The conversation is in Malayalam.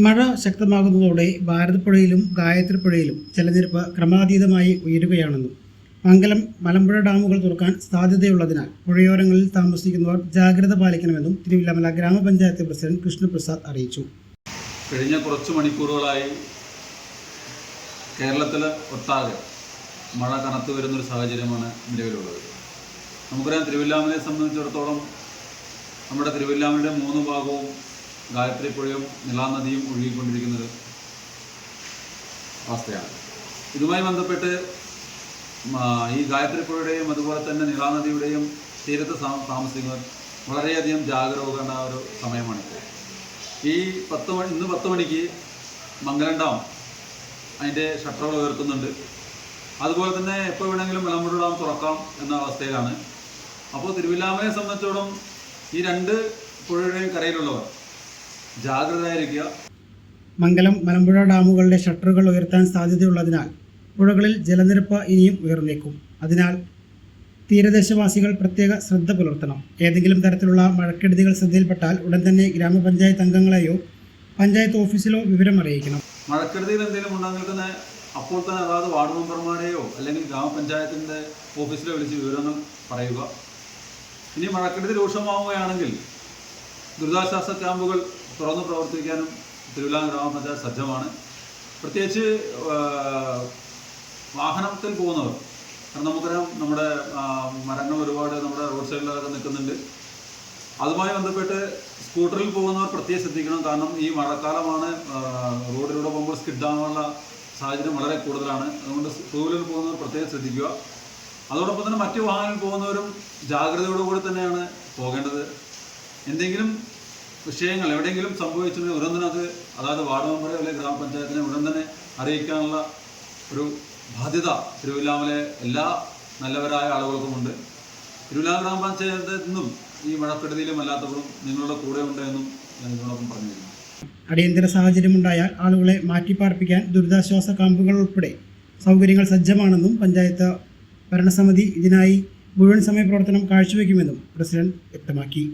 മഴ ശക്തമാകുന്നതോടെ ഭാരതപ്പുഴയിലും ഗായത്രിപ്പുഴയിലും ജലനിരപ്പ് ക്രമാതീതമായി ഉയരുകയാണെന്നും മംഗലം മലമ്പുഴ ഡാമുകൾ തുറക്കാൻ സാധ്യതയുള്ളതിനാൽ പുഴയോരങ്ങളിൽ താമസിക്കുന്നവർ ജാഗ്രത പാലിക്കണമെന്നും തിരുവില്ലാമല ഗ്രാമപഞ്ചായത്ത് പ്രസിഡന്റ് കൃഷ്ണപ്രസാദ് അറിയിച്ചു. കഴിഞ്ഞ കുറച്ച് മണിക്കൂറുകളായി കേരളത്തിൽ ഒട്ടാകെ മഴ കനത്തു വരുന്നൊരു സാഹചര്യമാണ് നിലവിലുള്ളത്. നമുക്കറിയാം, തിരുവില്ലാമലയെ സംബന്ധിച്ചിടത്തോളം നമ്മുടെ തിരുവില്ലാമലയുടെ 3 ഭാഗവും ഗായത്രിപ്പുഴയും നിലാനദിയും ഒഴുകിക്കൊണ്ടിരിക്കുന്നത് അവസ്ഥയാണ്. ഇതുമായി ബന്ധപ്പെട്ട് ഈ ഗായത്രിപ്പുഴയുടെയും അതുപോലെ തന്നെ നിലാനദിയുടെയും തീരത്ത് താമസിക്കുന്നവർ വളരെയധികം ജാഗരൂകേണ്ട ഒരു സമയമാണിപ്പോൾ. ഇന്ന് 10 മണിക്ക് മംഗലം ഡാം അതിൻ്റെ ഷട്ടറുകൾ ഉയർത്തുന്നുണ്ട്. അതുപോലെ തന്നെ എപ്പോൾ വേണമെങ്കിലും മലമ്പുഴ ഡാം തുറക്കാം എന്ന അവസ്ഥയിലാണ്. അപ്പോൾ തിരുവില്ലാമലയെ സംബന്ധിച്ചോളം ഈ 2 പുഴയുടെയും കരയിലുള്ളവർ ജാഗ്രതയായിരിക്കുക. മംഗലം മലമ്പുഴ ഡാമുകളുടെ ഷട്ടറുകൾ ഉയർത്താൻ സാധ്യതയുള്ളതിനാൽ പുഴകളിൽ ജലനിരപ്പ് ഇനിയും ഉയർന്നേക്കും. അതിനാൽ തീരദേശവാസികൾ പ്രത്യേക ശ്രദ്ധ പുലർത്തണം. ഏതെങ്കിലും തരത്തിലുള്ള മഴക്കെടുതികൾ ശ്രദ്ധയിൽപ്പെട്ടാൽ ഉടൻ തന്നെ ഗ്രാമപഞ്ചായത്ത് അംഗങ്ങളെയോ പഞ്ചായത്ത് ഓഫീസിലോ വിവരം അറിയിക്കണം. മഴക്കെടുതികൾ എന്തെങ്കിലും ഉണ്ടെങ്കിൽ തന്നെ അപ്പോൾ തന്നെ അതായത് വാർഡ് മെമ്പർമാരെയോ അല്ലെങ്കിൽ ഗ്രാമപഞ്ചായത്തിൻ്റെ ഓഫീസിലോ വിളിച്ച് വിവരങ്ങൾ പറയുക. ഇനി മഴക്കെടുതി രൂക്ഷമാവുകയാണെങ്കിൽ ദുരിതാശ്വാസ ക്യാമ്പുകൾ തുറന്നു പ്രവർത്തിക്കാനും തിരുവില്ലാമല ഗ്രാമപഞ്ചായത്ത് സജ്ജമാണ്. പ്രത്യേകിച്ച് വാഹനത്തിൽ പോകുന്നവർ, കാരണം നമുക്കറിയാം നമ്മുടെ മരങ്ങൾ ഒരുപാട് നമ്മുടെ റോഡ് സൈഡിലൊക്കെ നിൽക്കുന്നുണ്ട്. അതുമായി ബന്ധപ്പെട്ട് സ്കൂട്ടറിൽ പോകുന്നവർ പ്രത്യേകം ശ്രദ്ധിക്കണം. കാരണം ഈ മഴക്കാലമാണ്, റോഡിലൂടെ പോകുമ്പോൾ സ്കിഡാകാനുള്ള സാഹചര്യം വളരെ കൂടുതലാണ്. അതുകൊണ്ട് 2 വീലറിൽ പോകുന്നവർ പ്രത്യേകം ശ്രദ്ധിക്കുക. അതോടൊപ്പം തന്നെ മറ്റു വാഹനങ്ങളിൽ പോകുന്നവരും ജാഗ്രതയോടുകൂടി തന്നെയാണ് പോകേണ്ടത്. എന്തെങ്കിലും വിഷയങ്ങൾ എവിടെയെങ്കിലും സംഭവിച്ചിട്ടുണ്ടെങ്കിൽ ഉടൻ തന്നെ അതായത് വാർഡ് മെമ്പറെ അല്ലെങ്കിൽ ഗ്രാമപഞ്ചായത്തിനെ ഉടൻ തന്നെ അറിയിക്കാനുള്ള ഒരു ബാധ്യത തിരുവില്ലാമലയിലെ എല്ലാ നല്ലവരായ ആളുകൾക്കുമുണ്ട്. തിരുവില്ലാമല ഗ്രാമപഞ്ചായത്തിൽ നിന്നും ഈ മഴക്കെടുതിയിലും അല്ലാത്തവരും നിങ്ങളുടെ കൂടെ ഉണ്ട് എന്നും ഞാൻ ഇതിനോടൊപ്പം പറഞ്ഞിരുന്നു. അടിയന്തര സാഹചര്യമുണ്ടായാൽ ആളുകളെ മാറ്റിപ്പാർപ്പിക്കാൻ ദുരിതാശ്വാസ ക്യാമ്പുകൾ ഉൾപ്പെടെ സൗകര്യങ്ങൾ സജ്ജമാണെന്നും പഞ്ചായത്ത് ഭരണസമിതി ഇതിനായി മുഴുവൻ സമയ പ്രവർത്തനം കാഴ്ചവെക്കുമെന്നും പ്രസിഡന്റ് വ്യക്തമാക്കി.